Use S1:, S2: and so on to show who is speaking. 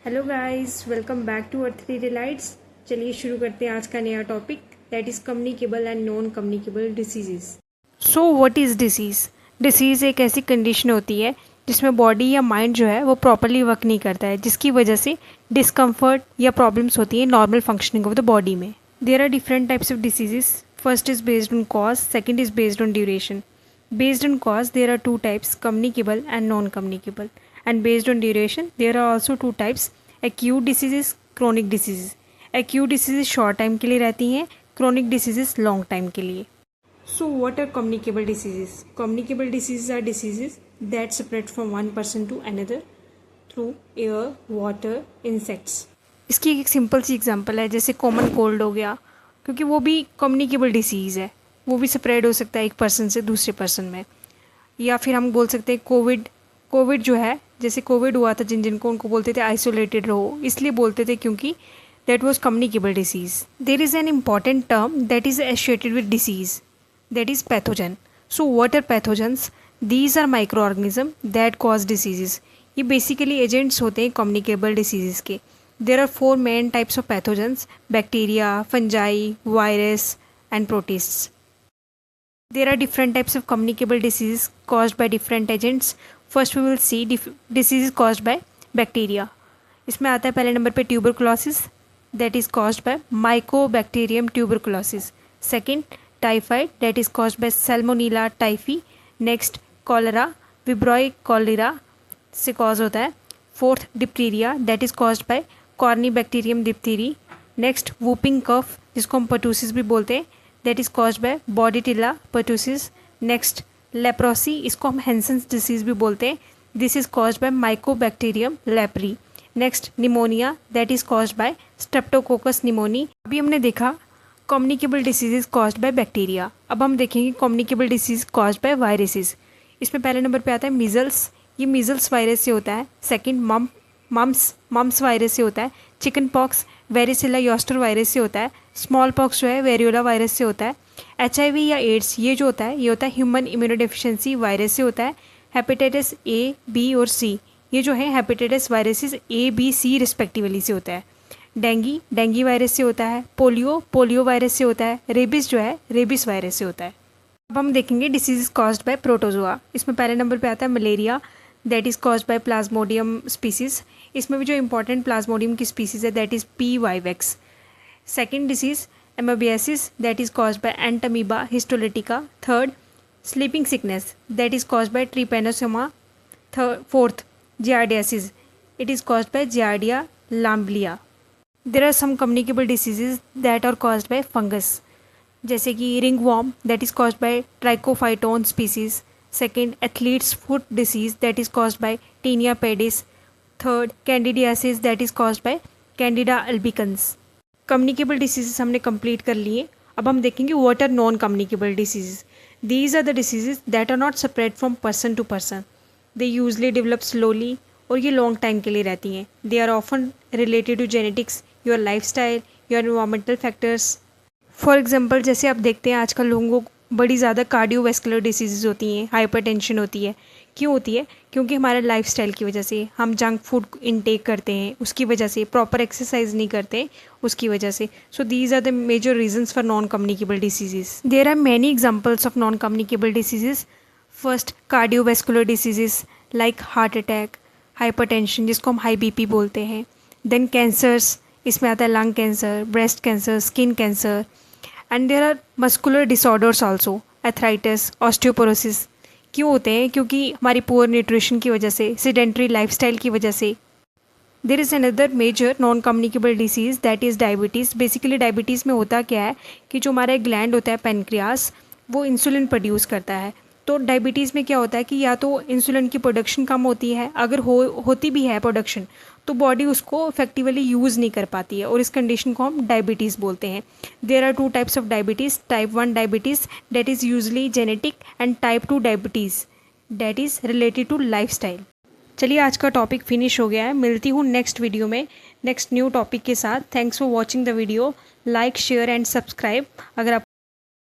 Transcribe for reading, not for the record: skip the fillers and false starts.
S1: Hello guys, welcome back to earth three delights. चलिए शुरू करते हैं आज का नया topic, that is communicable and non communicable diseases. So what is disease? Disease एक ऐसी कंडीशन होती है जिसमें बॉडी या माइंड जो है वो प्रॉपरली वर्क नहीं करता है, जिसकी वजह से डिस्कम्फर्ट या प्रॉब्लम्स होती है normal functioning of the body में। There are different types of diseases. First is based on cause, second is based on duration. Based on cause, there are two types, communicable and non-communicable. And based on duration, there are also two types, acute diseases, chronic diseases. Acute diseases short time के लिए रहती हैं, chronic diseases long time के लिए. So what are communicable diseases? Communicable diseases are diseases that spread from one person to another through air, water, insects. इसकी एक simple सी example है, जैसे कॉमन कोल्ड हो गया, क्योंकि वो भी कम्युनिकेबल डिसीज़ है, वो भी स्प्रेड हो सकता है एक पर्सन से दूसरे पर्सन में। या फिर हम बोल सकते हैं कोविड जो है, जैसे कोविड हुआ था जिनको उनको बोलते थे आइसोलेटेड रहो, इसलिए बोलते थे क्योंकि that was communicable disease. There is an important term that is associated with disease, that is pathogen. So what are pathogens? These are micro organism that cause diseases. ये बेसिकली एजेंट्स होते हैं communicable disease के। There are 4 main types of pathogens, bacteria, fungi, virus and protists. There are different types of communicable diseases caused by different agents. First we will see diseases caused by bacteria. इसमें आता है पहले number पे tuberculosis, that is caused by Mycobacterium tuberculosis. Second, typhoid, that is caused by Salmonella typhi. Next, cholera, Vibrio cholera से cause होता है. Fourth, diphtheria, that is caused by Corynebacterium diphtheria. Next, whooping cough, जिसको हम pertussis भी बोलते हैं, that is caused by Bordetella pertussis. Next, leprosy, इसको हम Hansen's disease भी बोलते हैं, this is caused by Mycobacterium leprae. Next, pneumonia, that is caused by Streptococcus pneumoniae. अभी हमने देखा communicable diseases caused by bacteria. अब हम देखेंगे communicable disease caused by viruses. इसमें पहले नंबर पे आता है मीजल्स, ये मीजल्स वायरस से होता है. सेकेंड, मम्स वायरस से होता है. चिकन पॉक्स वेरिसिला योस्टर वायरस से होता है. स्मॉल पॉक्स जो है वेरियोला वायरस से होता है. HIV या एड्स ये जो होता है ये होता है ह्यूमन इम्यूनोडेफिशिएंसी वायरस से होता है. हेपेटाइटिस A, B और C ये जो है hepatitis viruses A, B, C respectively से होता है. डेंगी वायरस से होता है. पोलियो वायरस से होता है. रेबिस जो है रेबिस वायरस से होता है. अब हम देखेंगे डिसीज कॉज्ड बाय प्रोटोजोआ. इसमें पहले नंबर पे आता है malaria, that is caused by plasmodium species. इसमें भी जो इंपॉर्टेंट प्लाज्मोडियम की स्पीसीज है that is P. vivax. Second disease amoebiasis, that is caused by Entamoeba histolytica. Third, sleeping sickness, that is caused by Trypanosoma. Fourth, giardiasis, it is caused by Giardia lamblia. There are some communicable diseases that are caused by fungus, जैसे कि ring worm, that is caused by Trichophyton species. Second, athletes foot disease, that is caused by tinea pedis. Third, candidiasis, that is caused by Candida albicans. Communicable diseases हमने complete कर लिए. अब हम देखेंगे what are non communicable diseases. These are the diseases that are not spread from person to person. They usually develop slowly और ये long time के लिए रहती हैं. They are often related to genetics, your lifestyle, your environmental factors. For example, जैसे आप देखते हैं आजकल लोगों को बड़ी ज़्यादा कार्डियोवैस्कुलर डिसीज़ होती हैं, हाइपरटेंशन होती है. क्यों होती है? क्योंकि हमारे लाइफस्टाइल की वजह से हम जंक फूड इनटेक करते हैं, उसकी वजह से प्रॉपर एक्सरसाइज नहीं करते उसकी वजह से. So these are the major reasons for non communicable diseases. There are many examples of non communicable diseases. First, cardiovascular diseases like heart attack, hypertension जिसको हम हाई BP बोलते हैं. देन कैंसर्स, इसमें आता है lung cancer, breast cancer, skin cancer. And there are muscular disorders also, arthritis, osteoporosis. क्यों होते हैं? क्योंकि हमारी पुअर न्यूट्रिशन की वजह से, सेडेंट्री लाइफस्टाइल की वजह से. There is another major non communicable disease that is diabetes. Basically diabetes में होता क्या है कि जो हमारा ग्लैंड होता है पेनक्रियास, वो इंसुलिन प्रोड्यूस करता है. तो डायबिटीज़ में क्या होता है कि या तो इंसुलिन की प्रोडक्शन कम होती है, अगर होती भी है प्रोडक्शन तो बॉडी उसको इफेक्टिवली यूज़ नहीं कर पाती है, और इस कंडीशन को हम डायबिटीज़ बोलते हैं. There are 2 types of diabetes. Type 1 diabetes that is usually genetic, and type 2 diabetes that is related to lifestyle. चलिए आज का टॉपिक फिनिश हो गया है. मिलती हूँ नेक्स्ट वीडियो में नेक्स्ट न्यू टॉपिक के साथ. Thanks for watching the video. Like, share and subscribe. अगर आप